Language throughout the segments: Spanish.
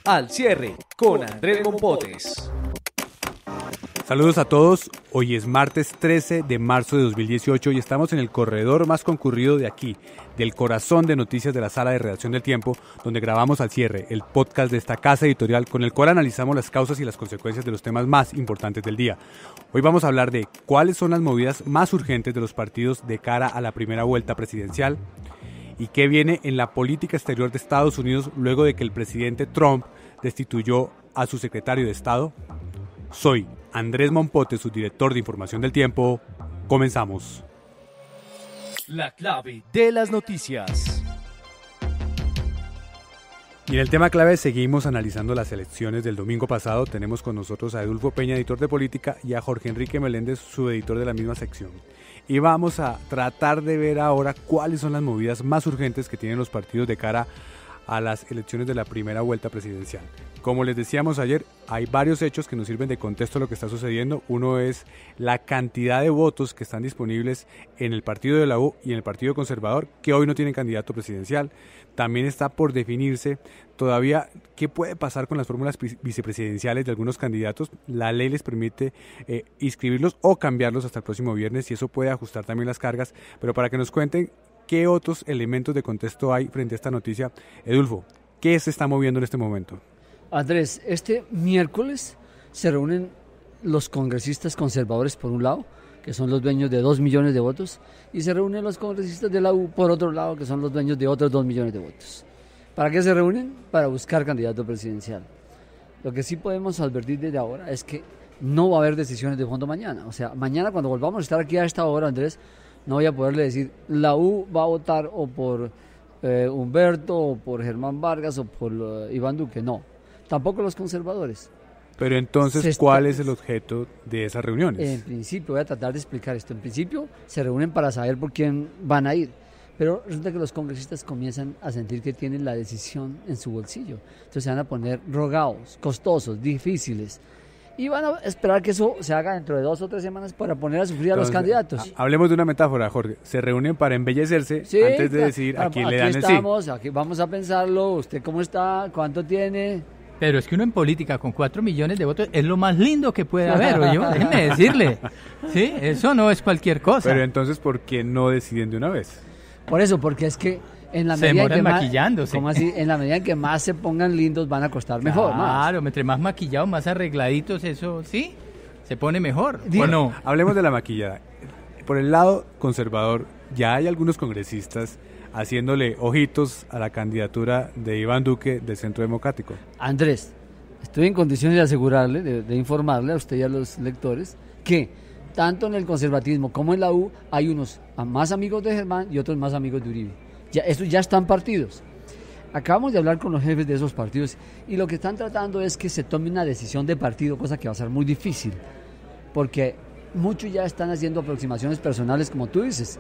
Al cierre con Andrés Mompotes. Saludos a todos, hoy es martes 13 de marzo de 2018 y estamos en el corredor más concurrido de aquí, del corazón de noticias de la sala de redacción del Tiempo, donde grabamos Al cierre, el podcast de esta casa editorial con el cual analizamos las causas y las consecuencias de los temas más importantes del día. Hoy vamos a hablar de cuáles son las movidas más urgentes de los partidos de cara a la primera vuelta presidencial y qué viene en la política exterior de Estados Unidos luego de que el presidente Trump destituyó a su secretario de Estado. Soy Andrés Mompotes, su director de información del Tiempo. Comenzamos. La clave de las noticias. Y en el tema clave seguimos analizando las elecciones del domingo pasado. Tenemos con nosotros a Edulfo Peña, editor de política, y a Jorge Enrique Meléndez, su editor de la misma sección. Y vamos a tratar de ver ahora cuáles son las movidas más urgentes que tienen los partidos de cara a las elecciones de la primera vuelta presidencial. Como les decíamos ayer, hay varios hechos que nos sirven de contexto a lo que está sucediendo. Uno es la cantidad de votos que están disponibles en el partido de la U y en el partido conservador, que hoy no tienen candidato presidencial. También está por definirse todavía qué puede pasar con las fórmulas vicepresidenciales de algunos candidatos. La ley les permite inscribirlos o cambiarlos hasta el próximo viernes y eso puede ajustar también las cargas. Pero para que nos cuenten qué otros elementos de contexto hay frente a esta noticia, Edulfo, ¿qué se está moviendo en este momento? Andrés, este miércoles se reúnen los congresistas conservadores por un lado, que son los dueños de 2 millones de votos, y se reúnen los congresistas de la U por otro lado, que son los dueños de otros 2 millones de votos. ¿Para qué se reúnen? Para buscar candidato presidencial. Lo que sí podemos advertir desde ahora es que no va a haber decisiones de fondo mañana. O sea, mañana cuando volvamos a estar aquí a esta hora, Andrés, no voy a poderle decir, la U va a votar o por Humberto, o por Germán Vargas, o por Iván Duque. No, tampoco los conservadores. Pero entonces, ¿cuál es el objeto de esas reuniones? En principio, voy a tratar de explicar esto. En principio, se reúnen para saber por quién van a ir. Pero resulta que los congresistas comienzan a sentir que tienen la decisión en su bolsillo. Entonces se van a poner rogados, costosos, difíciles. Y van a esperar que eso se haga dentro de 2 o 3 semanas para poner a sufrir a los candidatos. Hablemos de una metáfora, Jorge. Se reúnen para embellecerse antes de decir a quién le dan el sí. Aquí vamos a pensarlo. ¿Usted cómo está? ¿Cuánto tiene? Pero es que uno en política con 4 millones de votos es lo más lindo que puede haber, oye, déjeme decirle. Sí, eso no es cualquier cosa. Pero entonces, ¿por qué no deciden de una vez? Por eso, porque es que en la se medida demoran en que maquillándose. ¿Cómo así? En la medida en que más se pongan lindos van a costar mejor. Claro, entre más maquillados, más arregladitos, eso sí, se pone mejor. Bueno, hablemos de la maquillada. Por el lado conservador, ya hay algunos congresistas haciéndole ojitos a la candidatura de Iván Duque del Centro Democrático. Andrés, estoy en condiciones de asegurarle, de informarle a usted y a los lectores que tanto en el conservatismo como en la U hay unos más amigos de Germán y otros más amigos de Uribe. Estos ya están partidos. Acabamos de hablar con los jefes de esos partidos y lo que están tratando es que se tome una decisión de partido, cosa que va a ser muy difícil, porque muchos ya están haciendo aproximaciones personales, como tú dices.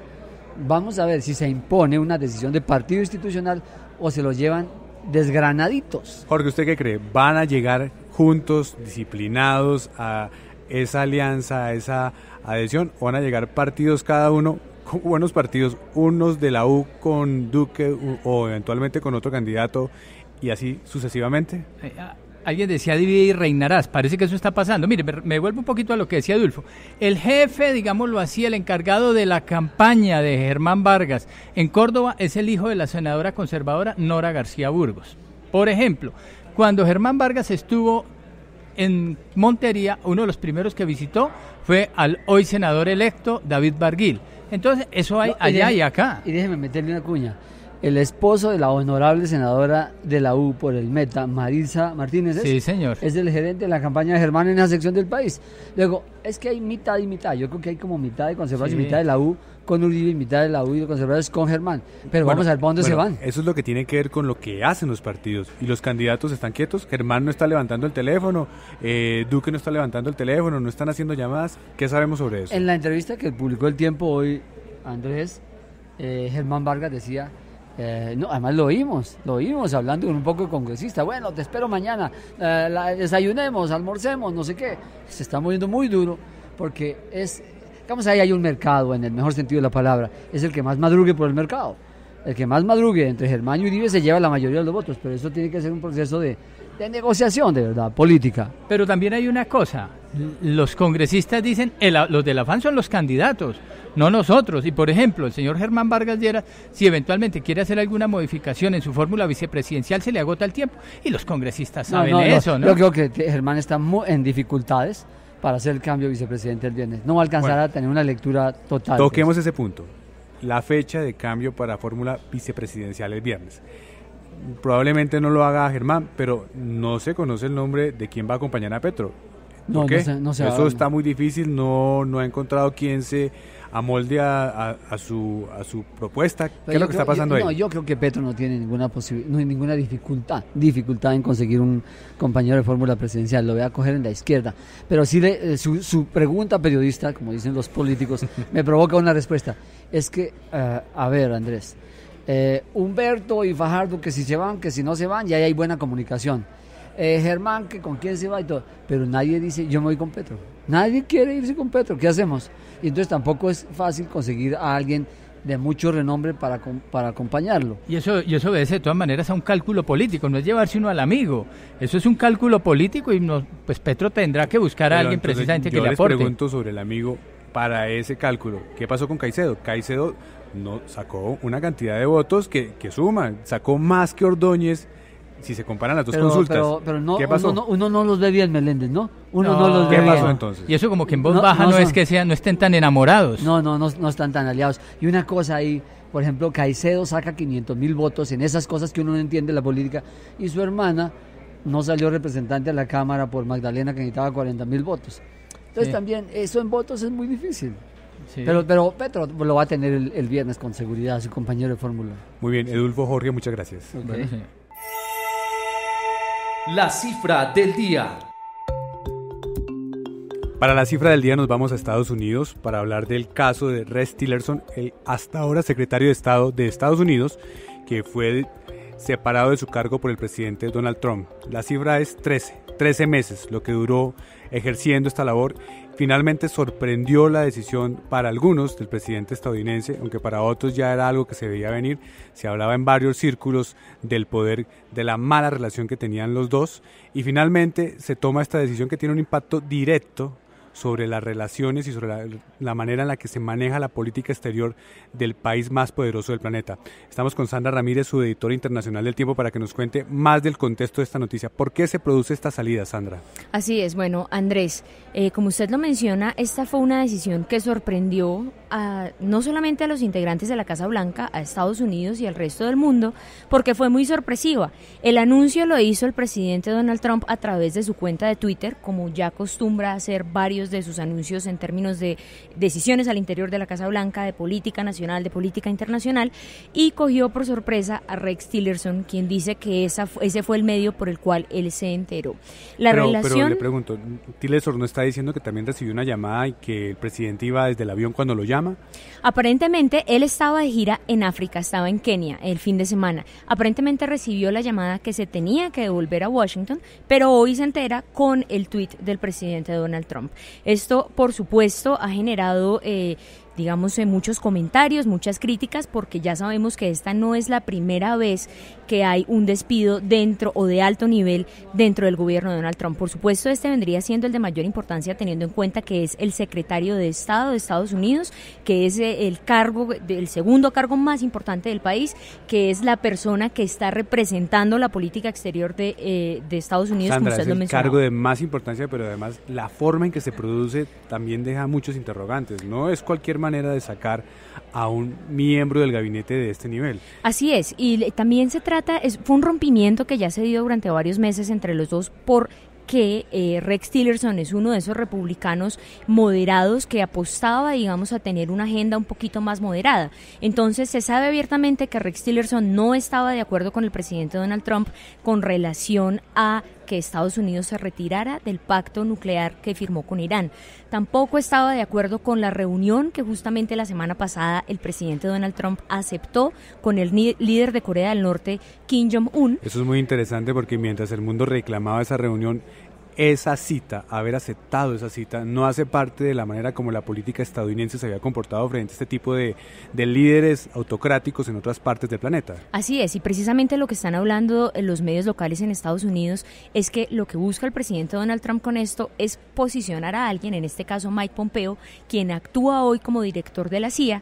Vamos a ver si se impone una decisión de partido institucional o se lo llevan desgranaditos. Jorge, ¿usted qué cree? ¿Van a llegar juntos, disciplinados a esa alianza, a esa adhesión, o van a llegar partidos cada uno, buenos partidos, unos de la U con Duque o eventualmente con otro candidato y así sucesivamente? Alguien decía divide y reinarás, parece que eso está pasando. Mire, me vuelvo un poquito a lo que decía Adulfo. El jefe, digámoslo así, el encargado de la campaña de Germán Vargas en Córdoba es el hijo de la senadora conservadora Nora García Burgos. Por ejemplo, cuando Germán Vargas estuvo en Montería, uno de los primeros que visitó fue al hoy senador electo David Barguil. Entonces, eso hay allá y acá. Y déjeme meterle una cuña. El esposo de la honorable senadora de la U por el Meta, Marisa Martínez, sí, señor, es el gerente de la campaña de Germán en esa sección del país. Luego, es que hay mitad y mitad. Yo creo que hay como mitad de conservadores y mitad de la U con Uribe y mitad de la U y los conservadores con Germán. Pero vamos a ver para dónde se van. Eso es lo que tiene que ver con lo que hacen los partidos. Y los candidatos están quietos. Germán no está levantando el teléfono, Duque no está levantando el teléfono, no están haciendo llamadas. ¿Qué sabemos sobre eso? En la entrevista que publicó El Tiempo hoy, Andrés, Germán Vargas decía... no, además lo oímos hablando con un poco de congresista. Bueno, te espero mañana, desayunemos, almorcemos, no sé qué. Se está moviendo muy duro porque es, digamos, ahí hay un mercado en el mejor sentido de la palabra. Es el que más madrugue por el mercado. el que más madrugue entre Germán y Uribe se lleva la mayoría de los votos, pero eso tiene que ser un proceso de negociación, de verdad, política. Pero también hay una cosa, los congresistas dicen, los del afán son los candidatos, no nosotros. Y por ejemplo, el señor Germán Vargas Lleras, si eventualmente quiere hacer alguna modificación en su fórmula vicepresidencial, se le agota el tiempo. Y los congresistas saben eso, ¿no? Yo creo que Germán está en dificultades para hacer el cambio de vicepresidente el viernes. No va a alcanzar a tener una lectura total. Toquemos ese punto. La fecha de cambio para fórmula vicepresidencial el viernes. Probablemente no lo haga Germán, pero no se conoce el nombre de quién va a acompañar a Petro. ¿Por qué? No sé. Eso está muy difícil, no ha encontrado quién se amolde a su propuesta. ¿Qué es lo que está pasando ahí? No, yo creo que Petro no tiene ninguna dificultad en conseguir un compañero de fórmula presidencial, lo voy a coger en la izquierda. Pero sí, su pregunta periodista, como dicen los políticos, me provoca una respuesta. Es que, a ver, Andrés, Humberto y Fajardo, que si se van, que si no se van, ya hay buena comunicación. Germán, que con quién se va y todo, pero nadie dice yo me voy con Petro, nadie quiere irse con Petro, ¿qué hacemos? Y entonces tampoco es fácil conseguir a alguien de mucho renombre para acompañarlo. Y eso obedece de todas maneras a un cálculo político, no es llevarse uno al amigo, eso es un cálculo político y pues Petro tendrá que buscar a alguien precisamente que le aporte. Yo les pregunto sobre el amigo para ese cálculo, ¿qué pasó con Caicedo? Caicedo no sacó una cantidad de votos que suma, sacó más que Ordóñez. Si se comparan las dos consultas, pero no, ¿qué pasó? Uno no los ve bien, Meléndez, ¿no? Uno no los ve bien. ¿Qué pasó entonces? Y eso como que en voz baja no es que no estén tan enamorados. No están tan aliados. Y una cosa ahí, por ejemplo, Caicedo saca 500.000 votos en esas cosas que uno no entiende la política, y su hermana no salió representante a la Cámara por Magdalena, que necesitaba 40.000 votos. Entonces también eso en votos es muy difícil. Sí. Pero Petro lo va a tener el viernes con seguridad, su compañero de fórmula. Muy bien, Edulfo, Jorge, muchas gracias. Okay. Bueno, señor. La cifra del día. Para la cifra del día nos vamos a Estados Unidos para hablar del caso de Rex Tillerson, el hasta ahora secretario de Estado de Estados Unidos, que fue separado de su cargo por el presidente Donald Trump. La cifra es 13 meses, lo que duró ejerciendo esta labor. Finalmente sorprendió la decisión para algunos del presidente estadounidense, aunque para otros ya era algo que se veía venir. Se hablaba en varios círculos del poder, de la mala relación que tenían los dos, y finalmente se toma esta decisión que tiene un impacto directo sobre las relaciones y sobre la manera en la que se maneja la política exterior del país más poderoso del planeta. Estamos con Sandra Ramírez, su editora internacional del Tiempo, para que nos cuente más del contexto de esta noticia. ¿Por qué se produce esta salida, Sandra? Así es, bueno, Andrés, como usted lo menciona, esta fue una decisión que sorprendió no solamente a los integrantes de la Casa Blanca, a Estados Unidos y al resto del mundo, porque fue muy sorpresiva. El anuncio lo hizo el presidente Donald Trump a través de su cuenta de Twitter, como ya acostumbra hacer varios de sus anuncios en términos de decisiones al interior de la Casa Blanca, de política nacional, de política internacional, y cogió por sorpresa a Rex Tillerson, quien dice que ese fue el medio por el cual él se enteró. Pero le pregunto, ¿Tillerson no está diciendo que también recibió una llamada y que el presidente iba desde el avión cuando lo llama? Aparentemente él estaba de gira en África, estaba en Kenia el fin de semana. Aparentemente recibió la llamada que se tenía que devolver a Washington, pero hoy se entera con el tuit del presidente Donald Trump. Esto, por supuesto, ha generado muchos comentarios, muchas críticas, porque ya sabemos que esta no es la primera vez que hay un despido dentro o de alto nivel dentro del gobierno de Donald Trump. Por supuesto, este vendría siendo el de mayor importancia, teniendo en cuenta que es el secretario de Estado de Estados Unidos, que es el segundo cargo más importante del país, que es la persona que está representando la política exterior de Estados Unidos, Sandra, como usted lo mencionó. Es el cargo de más importancia, pero además la forma en que se produce también deja muchos interrogantes. No es cualquier manera de sacar a un miembro del gabinete de este nivel. Así es, y también fue un rompimiento que ya se dio durante varios meses entre los dos porque Rex Tillerson es uno de esos republicanos moderados que apostaba, a tener una agenda un poquito más moderada. Entonces se sabe abiertamente que Rex Tillerson no estaba de acuerdo con el presidente Donald Trump con relación a que Estados Unidos se retirara del pacto nuclear que firmó con Irán. Tampoco estaba de acuerdo con la reunión que justamente la semana pasada el presidente Donald Trump aceptó con el líder de Corea del Norte, Kim Jong-un. Eso es muy interesante porque mientras el mundo reclamaba esa reunión, esa cita, haber aceptado esa cita, no hace parte de la manera como la política estadounidense se había comportado frente a este tipo de líderes autocráticos en otras partes del planeta. Así es, y precisamente lo que están hablando los medios locales en Estados Unidos es que lo que busca el presidente Donald Trump con esto es posicionar a alguien, en este caso Mike Pompeo, quien actúa hoy como director de la CIA,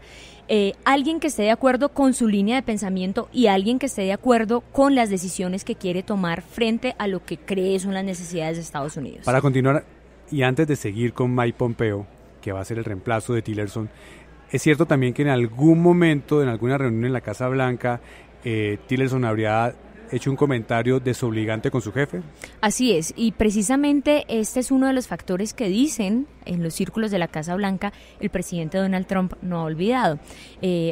alguien que esté de acuerdo con su línea de pensamiento y alguien que esté de acuerdo con las decisiones que quiere tomar frente a lo que cree son las necesidades de Estados Unidos. Para continuar, y antes de seguir con Mike Pompeo, que va a ser el reemplazo de Tillerson, es cierto también que en algún momento, en alguna reunión en la Casa Blanca, Tillerson habría hecho un comentario desobligante con su jefe. Así es, y precisamente este es uno de los factores que dicen en los círculos de la Casa Blanca el presidente Donald Trump no ha olvidado.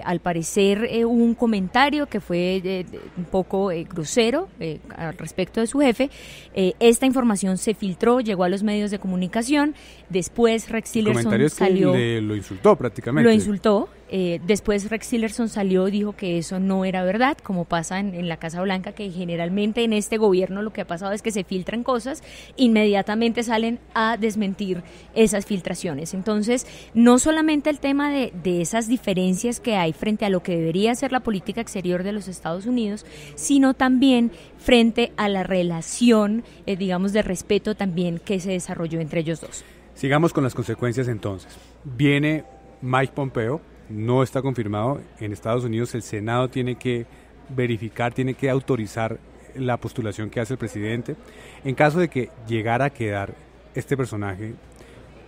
Al parecer hubo un comentario que fue un poco grosero al respecto de su jefe. Esta información se filtró, llegó a los medios de comunicación, después Rex Tillerson salió... lo insultó prácticamente. Lo insultó. Después Rex Tillerson salió y dijo que eso no era verdad, como pasa en la Casa Blanca, que generalmente en este gobierno lo que ha pasado es que se filtran cosas, inmediatamente salen a desmentir esas filtraciones. Entonces, no solamente el tema de esas diferencias que hay frente a lo que debería ser la política exterior de los Estados Unidos, sino también frente a la relación, digamos, de respeto también que se desarrolló entre ellos dos. Sigamos con las consecuencias entonces. Viene Mike Pompeo. No está confirmado. En Estados Unidos el Senado tiene que verificar, tiene que autorizar la postulación que hace el presidente. En caso de que llegara a quedar este personaje,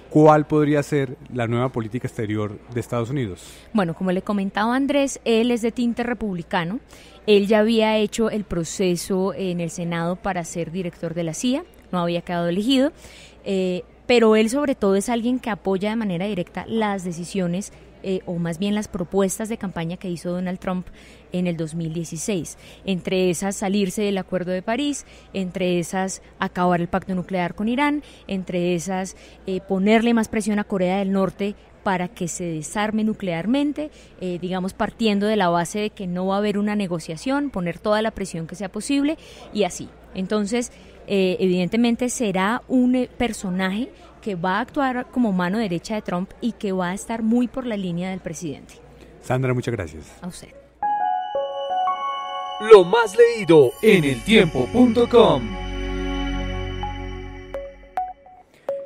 ¿cuál podría ser la nueva política exterior de Estados Unidos? Bueno, como le comentaba Andrés, él es de tinte republicano. Él ya había hecho el proceso en el Senado para ser director de la CIA, no había quedado elegido, pero él sobre todo es alguien que apoya de manera directa las decisiones o más bien las propuestas de campaña que hizo Donald Trump en el 2016. Entre esas, salirse del Acuerdo de París, entre esas, acabar el pacto nuclear con Irán, entre esas, ponerle más presión a Corea del Norte para que se desarme nuclearmente, digamos partiendo de la base de que no va a haber una negociación, poner toda la presión que sea posible y así. Entonces, evidentemente será un personaje que va a actuar como mano derecha de Trump y que va a estar muy por la línea del presidente. Sandra, muchas gracias. A usted. Lo más leído en eltiempo.com.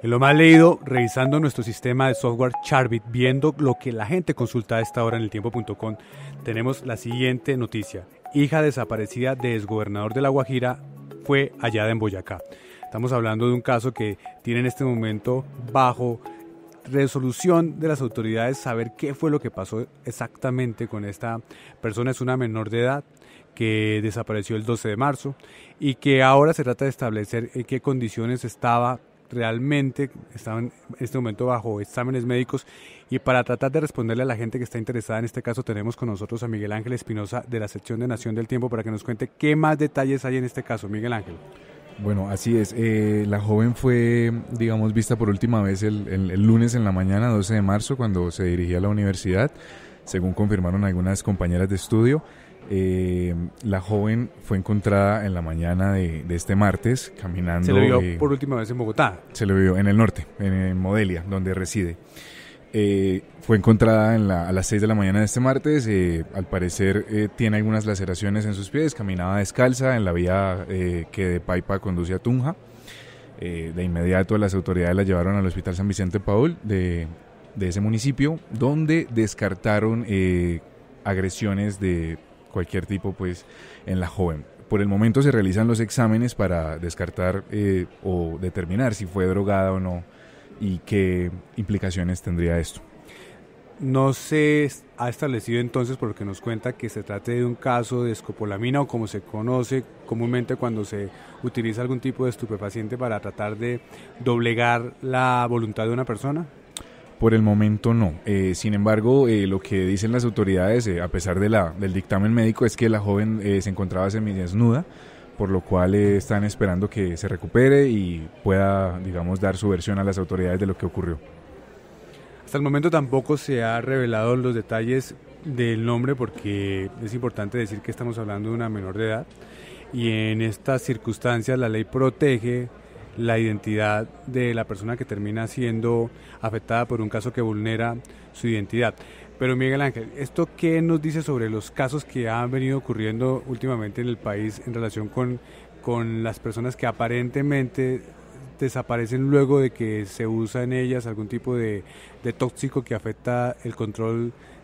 En lo más leído, revisando nuestro sistema de software Charbit, viendo lo que la gente consulta a esta hora en eltiempo.com, tenemos la siguiente noticia. Hija desaparecida de exgobernador de La Guajira fue hallada en Boyacá. Estamos hablando de un caso que tiene en este momento bajo resolución de las autoridades saber qué fue lo que pasó exactamente con esta persona. Es una menor de edad que desapareció el 12 de marzo y que ahora se trata de establecer en qué condiciones estaba realmente, estaba en este momento bajo exámenes médicos, y para tratar de responderle a la gente que está interesada en este caso tenemos con nosotros a Miguel Ángel Espinosa de la sección de Nación del Tiempo para que nos cuente qué más detalles hay en este caso. Miguel Ángel. Bueno, así es. La joven fue, digamos, vista por última vez el lunes en la mañana, 12 de marzo, cuando se dirigía a la universidad, según confirmaron algunas compañeras de estudio. La joven fue encontrada en la mañana de este martes, caminando. ¿Se le vio por última vez en Bogotá? Se le vio en el norte, en Modelia, donde reside. Fue encontrada a las 6 de la mañana de este martes. Al parecer tiene algunas laceraciones en sus pies, caminaba descalza en la vía que de Paipa conduce a Tunja. De inmediato las autoridades la llevaron al Hospital San Vicente Paul de ese municipio, donde descartaron agresiones de cualquier tipo pues en la joven. Por el momento se realizan los exámenes para descartar o determinar si fue drogada o no y qué implicaciones tendría esto. No se ha establecido entonces, por lo que nos cuenta, que se trate de un caso de escopolamina o como se conoce comúnmente cuando se utiliza algún tipo de estupefaciente para tratar de doblegar la voluntad de una persona. Por el momento no. Sin embargo, lo que dicen las autoridades, a pesar del dictamen médico, es que la joven se encontraba semidesnuda, por lo cual están esperando que se recupere y pueda, digamos, dar su versión a las autoridades de lo que ocurrió. Hasta el momento tampoco se ha revelado los detalles del nombre, porque es importante decir que estamos hablando de una menor de edad y en estas circunstancias la ley protege la identidad de la persona que termina siendo afectada por un caso que vulnera su identidad. Pero Miguel Ángel, ¿esto qué nos dice sobre los casos que han venido ocurriendo últimamente en el país en relación con las personas que aparentemente desaparecen luego de que se usa en ellas algún tipo de tóxico que afecta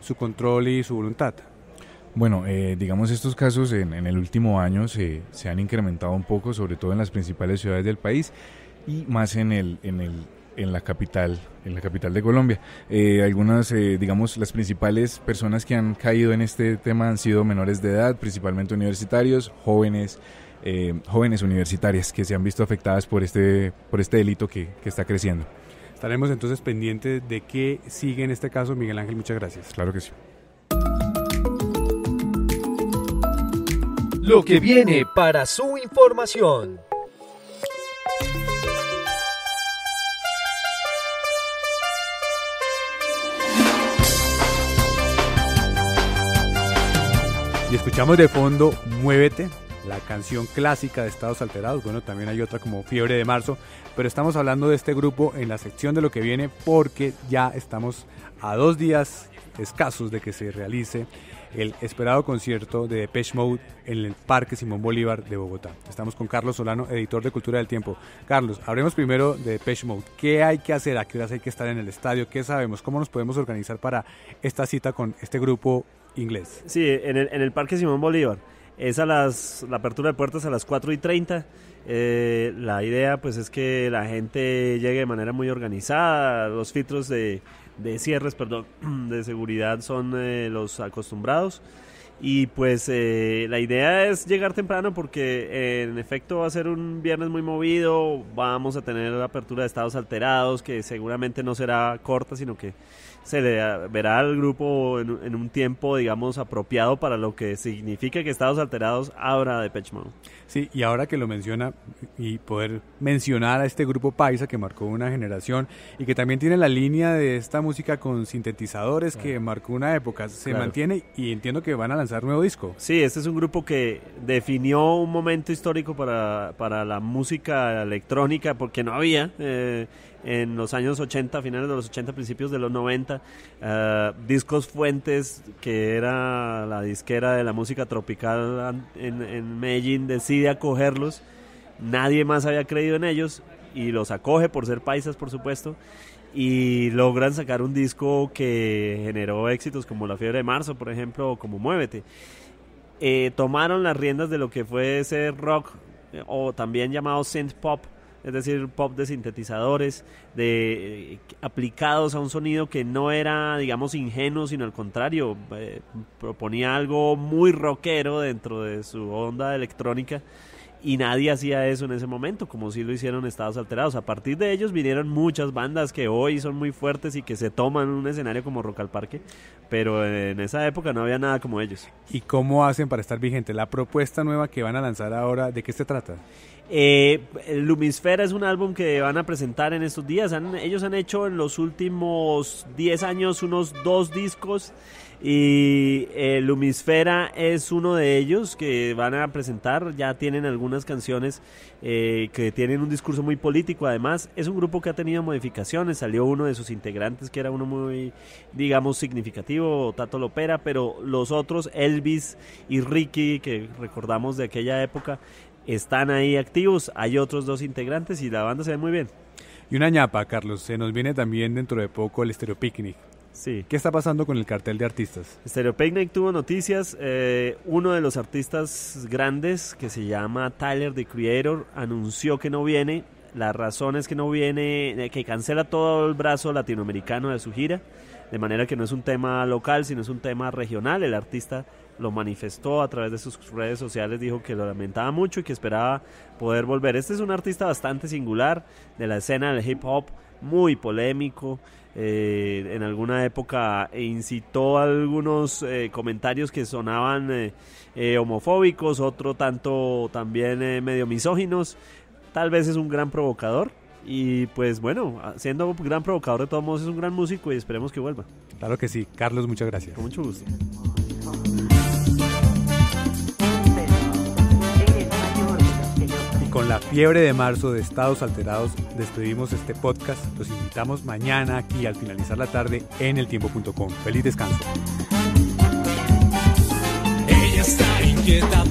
su control y su voluntad? Bueno, digamos estos casos en el último año se han incrementado un poco, sobre todo en las principales ciudades del país y más en la capital de Colombia. Algunas, digamos, las principales personas que han caído en este tema han sido menores de edad, principalmente universitarios, jóvenes universitarias que se han visto afectadas por este delito que está creciendo. Estaremos entonces pendientes de qué sigue en este caso. Miguel Ángel, muchas gracias. Claro que sí. Lo que viene para su información. Y escuchamos de fondo Muévete, la canción clásica de Estados Alterados. Bueno, también hay otra como Fiebre de Marzo, pero estamos hablando de este grupo en la sección de lo que viene porque ya estamos a 2 días escasos de que se realice el esperado concierto de Depeche Mode en el Parque Simón Bolívar de Bogotá. Estamos con Carlos Solano, editor de Cultura del Tiempo. Carlos, hablemos primero de Depeche Mode. ¿Qué hay que hacer? ¿A qué horas hay que estar en el estadio? ¿Qué sabemos? ¿Cómo nos podemos organizar para esta cita con este grupo inglés? Sí, en el Parque Simón Bolívar. Es la apertura de puertas a las 4:30. La idea pues es que la gente llegue de manera muy organizada. Los filtros de cierres, de seguridad son los acostumbrados. Y pues la idea es llegar temprano porque en efecto va a ser un viernes muy movido. Vamos a tener la apertura de Estados Alterados, que seguramente no será corta, sino que se le verá al grupo en un tiempo, digamos, apropiado para lo que significa que Estados Alterados abra Depeche Mode. Sí, y ahora que lo menciona, y poder mencionar a este grupo paisa que marcó una generación y que también tiene la línea de esta música con sintetizadores que marcó una época, se mantiene y entiendo que van a lanzar nuevo disco. Sí, este es un grupo que definió un momento histórico para la música electrónica, porque no había en los años 80, finales de los 80, principios de los 90, Discos Fuentes, que era la disquera de la música tropical en Medellín, decide acogerlos. Nadie más había creído en ellos y los acoge por ser paisas, por supuesto, y logran sacar un disco que generó éxitos como La Fiebre de Marzo, por ejemplo, o como Muévete. Tomaron las riendas de lo que fue ese rock, o también llamado synth pop, es decir, pop de sintetizadores, aplicados a un sonido que no era, digamos, ingenuo, sino al contrario, proponía algo muy rockero dentro de su onda electrónica, y nadie hacía eso en ese momento, como sí lo hicieron Estados Alterados. A partir de ellos vinieron muchas bandas que hoy son muy fuertes y que se toman un escenario como Rock al Parque, pero en esa época no había nada como ellos. ¿Y cómo hacen para estar vigentes? La propuesta nueva que van a lanzar ahora, ¿de qué se trata? Lumisfera es un álbum que van a presentar en estos días. Ellos han hecho en los últimos 10 años unos 2 discos y Lumisfera es uno de ellos que van a presentar. Ya tienen algunas canciones que tienen un discurso muy político. Además es un grupo que ha tenido modificaciones. Salió uno de sus integrantes que era uno muy, digamos, significativo, Tato Lopera, pero los otros, Elvis y Ricky, que recordamos de aquella época, están ahí activos. Hay otros 2 integrantes y la banda se ve muy bien. Y una ñapa, Carlos, se nos viene también dentro de poco el Stereo Picnic. Sí. ¿Qué está pasando con el cartel de artistas? Stereo Picnic tuvo noticias. Uno de los artistas grandes, que se llama Tyler, the Creator, anunció que no viene. La razón es que no viene, que cancela todo el brazo latinoamericano de su gira, de manera que no es un tema local, sino es un tema regional. El artista lo manifestó a través de sus redes sociales, dijo que lo lamentaba mucho y que esperaba poder volver. Este es un artista bastante singular de la escena del hip hop, muy polémico. En alguna época incitó algunos comentarios que sonaban homofóbicos, otro tanto también medio misóginos. Tal vez es un gran provocador y pues bueno, siendo un gran provocador de todos modos es un gran músico y esperemos que vuelva. Claro que sí. Carlos, muchas gracias. Con mucho gusto. Con con la fiebre de marzo de Estados Alterados despedimos este podcast. Los invitamos mañana aquí al finalizar la tarde en eltiempo.com. Feliz descanso. Ella está inquieta.